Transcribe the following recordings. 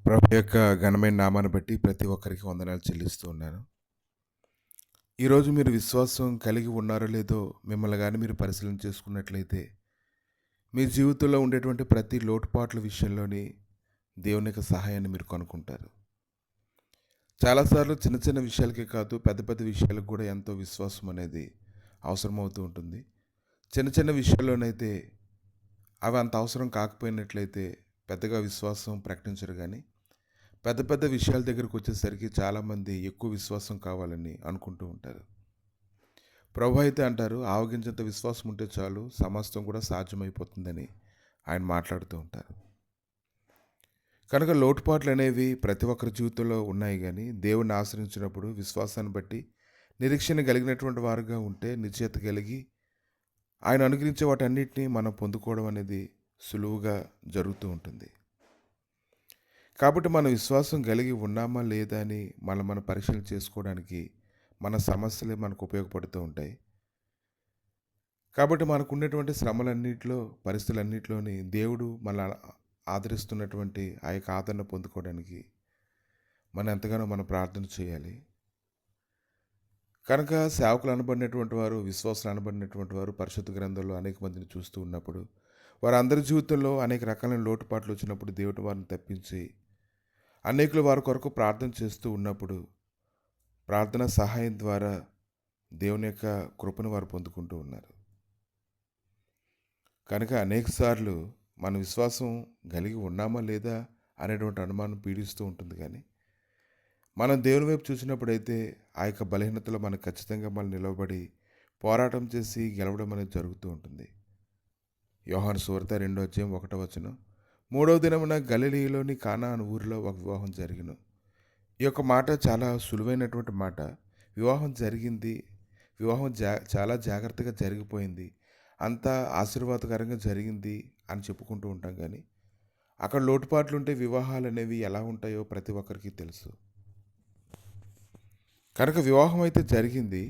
ప్రభు యొక్క ఘనమైన నామాన్ని బట్టి ప్రతి ఒక్కరికి వందనాలు చెల్లిస్తూ ఉన్నాను. ఈరోజు మీరు విశ్వాసం కలిగి ఉన్నారో లేదో మిమ్మల్ని కానీ మీరు పరిశీలన చేసుకున్నట్లయితే, మీ జీవితంలో ఉండేటువంటి ప్రతి లోటుపాట్ల విషయంలోని దేవుని యొక్క సహాయాన్ని మీరు కనుక్కుంటారు. చాలాసార్లు చిన్న చిన్న విషయాలకే కాదు, పెద్ద పెద్ద విషయాలకు కూడా ఎంతో విశ్వాసం అనేది అవసరమవుతూ ఉంటుంది. చిన్న చిన్న విషయాల్లోనైతే అవి అంత అవసరం కాకపోయినట్లయితే పెద్దగా విశ్వాసం ప్రకటించరు, కానీ పెద్ద పెద్ద విషయాల దగ్గరకు వచ్చేసరికి చాలామంది ఎక్కువ విశ్వాసం కావాలని అనుకుంటూ ఉంటారు. ప్రభు అయితే అంటారు, ఆవగించేంత విశ్వాసం ఉంటే చాలు, సమస్తం కూడా సాధ్యమైపోతుందని ఆయన మాట్లాడుతూ ఉంటారు. కనుక లోటుపాట్లు అనేవి ప్రతి ఒక్కరి జీవితంలో ఉన్నాయి, కానీ దేవుణ్ణి ఆశ్రయించినప్పుడు విశ్వాసాన్ని బట్టి నిరీక్షణ కలిగినటువంటి వారుగా ఉంటే, నిశ్చయత కలిగి ఆయన అనుగ్రహించే వాటన్నిటినీ మనం పొందుకోవడం అనేది సులువుగా జరుగుతూ ఉంటుంది. కాబట్టి మన విశ్వాసం కలిగి ఉన్నామా లేదా అని మనం పరీక్షలు చేసుకోవడానికి మన సమస్యలే మనకు ఉపయోగపడుతూ ఉంటాయి. కాబట్టి మనకు ఉన్నటువంటి శ్రమలన్నింటిలో, పరిస్థితులన్నింటిలోని దేవుడు మన ఆదరిస్తున్నటువంటి ఆ యొక్క ఆదరణ పొందుకోవడానికి మనం ఎంతగానో మనం ప్రార్థన చేయాలి. కనుక సేవకులు అనబడినటువంటి వారు, విశ్వాసులు అనబడినటువంటి వారు పరిశుద్ధ గ్రంథంలో అనేక మందిని చూస్తూ ఉన్నప్పుడు, వారందరి జీవితంలో అనేక రకాలైన లోటుపాట్లు వచ్చినప్పుడు దేవుడు వారిని తప్పించి అనేకులు వారి కొరకు ప్రార్థన చేస్తూ ఉన్నప్పుడు ప్రార్థన సహాయం ద్వారా దేవుని యొక్క కృపను వారు పొందుకుంటూ ఉన్నారు. కనుక అనేకసార్లు మన విశ్వాసం కలిగి ఉన్నామా లేదా అనేటువంటి అనుమానం పీడిస్తూ ఉంటుంది, కానీ మనం దేవుని వైపు చూసినప్పుడైతే ఆ యొక్క బలహీనతలో మనం ఖచ్చితంగా మనం నిలవబడి పోరాటం చేసి గెలవడం అనేది జరుగుతూ ఉంటుంది. యోహాను సువార్త 2:1 3వ దినమున గలిలయలోని కానా అను ఊరిలో ఒక వివాహం జరిగిను. ఈ యొక్క మాట చాలా సులువైనటువంటి మాట. వివాహం జరిగింది, వివాహం చాలా జాగ్రత్తగా జరిగిపోయింది, అంతా ఆశీర్వాదకరంగా జరిగింది అని చెప్పుకుంటూ ఉంటాం, కానీ అక్కడ లోటుపాట్లు ఉంటే వివాహాలు అనేవి ఎలా ఉంటాయో ప్రతి ఒక్కరికి తెలుసు. కనుక వివాహం అయితే జరిగింది,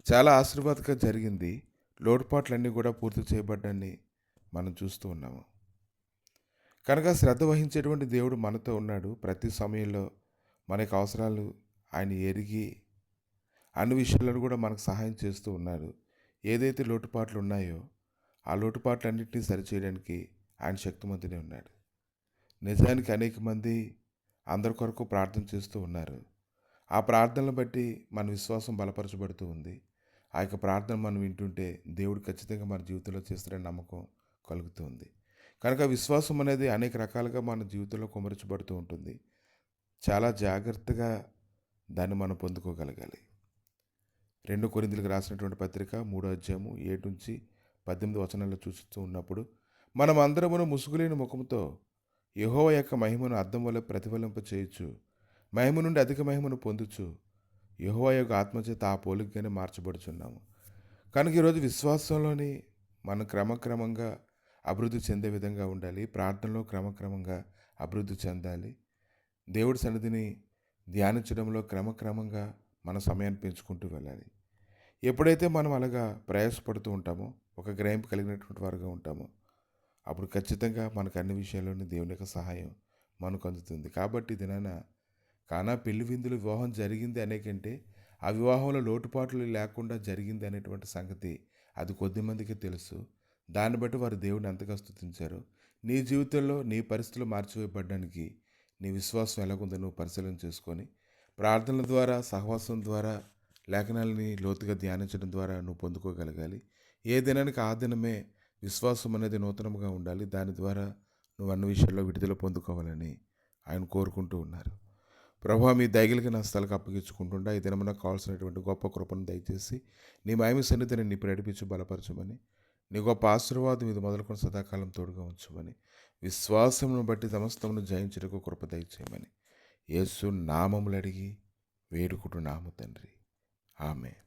చాలా ఆశీర్వాదకంగా జరిగింది, లోటుపాట్లన్నీ కూడా పూర్తి చేయబడ్డాన్ని మనం చూస్తూ ఉన్నాము. కనుక శ్రద్ధ వహించేటువంటి దేవుడు మనతో ఉన్నాడు. ప్రతి సమయంలో మనకు అవసరాలు ఆయన ఎరిగి అన్ని విషయాలను కూడా మనకు సహాయం చేస్తూ ఉన్నారు. ఏదైతే లోటుపాట్లు ఉన్నాయో ఆ లోటుపాట్లన్నింటినీ సరిచేయడానికి ఆయన శక్తిమంతుడే ఉన్నాడు. నిజానికి అనేక మంది అందరి కొరకు ప్రార్థన చేస్తూ ఉన్నారు. ఆ ప్రార్థనలు బట్టి మన విశ్వాసం బలపరచబడుతూ ఉంది. ఆ యొక్క ప్రార్థన మనం వింటుంటే దేవుడు ఖచ్చితంగా మన జీవితంలో చేస్తాడని నమ్మకం కలుగుతుంది. కనుక విశ్వాసం అనేది అనేక రకాలుగా మన జీవితంలో కుమరించబడుతూ ఉంటుంది. చాలా జాగ్రత్తగా దాన్ని మనం పొందుకోగలగాలి. 2 కొరింథీయులకు రాసినటువంటి పత్రిక 3:7-18 చూస్తూ ఉన్నప్పుడు, మనం అందరమును ముసుగులేని ముఖముతో యెహోవా యొక్క మహిమను అద్దం వల్ల ప్రతిఫలింప చేయొచ్చు, మహిమ నుండి అధిక మహిమను పొందుచు యెహోవా యొక్క ఆత్మచేత ఆ పోలికగానే మార్చబడుచున్నాము. కనుక ఈరోజు విశ్వాసంలోని మనం క్రమక్రమంగా అభివృద్ధి చెందే విధంగా ఉండాలి. ప్రార్థనలో క్రమక్రమంగా అభివృద్ధి చెందాలి. దేవుడి సన్నిధిని ధ్యానించడంలో క్రమక్రమంగా మన సమయాన్ని పెంచుకుంటూ వెళ్ళాలి. ఎప్పుడైతే మనం అలాగా ప్రయాసపడుతూ ఉంటామో, ఒక గ్రహింపు కలిగినటువంటి వారుగా ఉంటామో, అప్పుడు ఖచ్చితంగా మనకు అన్ని విషయాల్లోని దేవుని యొక్క సహాయం మనకు అందుతుంది. కాబట్టి దినాన కానా పెళ్లి విందులు వివాహం జరిగింది అనేకంటే ఆ వివాహంలో లోటుపాట్లు లేకుండా జరిగింది అనేటువంటి సంగతి అది కొద్దిమందికి తెలుసు. దాన్ని బట్టి వారు దేవుడిని ఎంతగా స్తుతించారు. నీ జీవితంలో నీ పరిస్థితులు మార్చివేయబడడానికి నీ విశ్వాసం ఎలాగుందో నువ్వు పరిశీలన చేసుకొని ప్రార్థనల ద్వారా, సహవాసం ద్వారా, లేఖనాలని లోతుగా ధ్యానించడం ద్వారా నువ్వు పొందుకోగలగాలి. ఏ దినానికి ఆ దినమే విశ్వాసం అనేది నూతనంగా ఉండాలి. దాని ద్వారా నువ్వు అన్ని విషయాల్లో విడుదల పొందుకోవాలని ఆయన కోరుకుంటూ ఉన్నారు. ప్రభువా, మీ దయగలిగిన నా స్థలకు అప్పగించుకుంటుండా ఈ దినమున కావాల్సినటువంటి గొప్ప కృపను దయచేసి నీ మహిమ సన్నిధిని నీ నడిపించి బలపరచమని, నీ గొప్ప ఆశీర్వాదం ఇది మొదలుకొని సదాకాలం తోడుగా ఉంచమని, విశ్వాసమును బట్టి సమస్తమును జయించుటకు కృప దయచేయమని యేసు నామములు అడిగి వేడుకుంటున్నాము తండ్రి. ఆమేన్.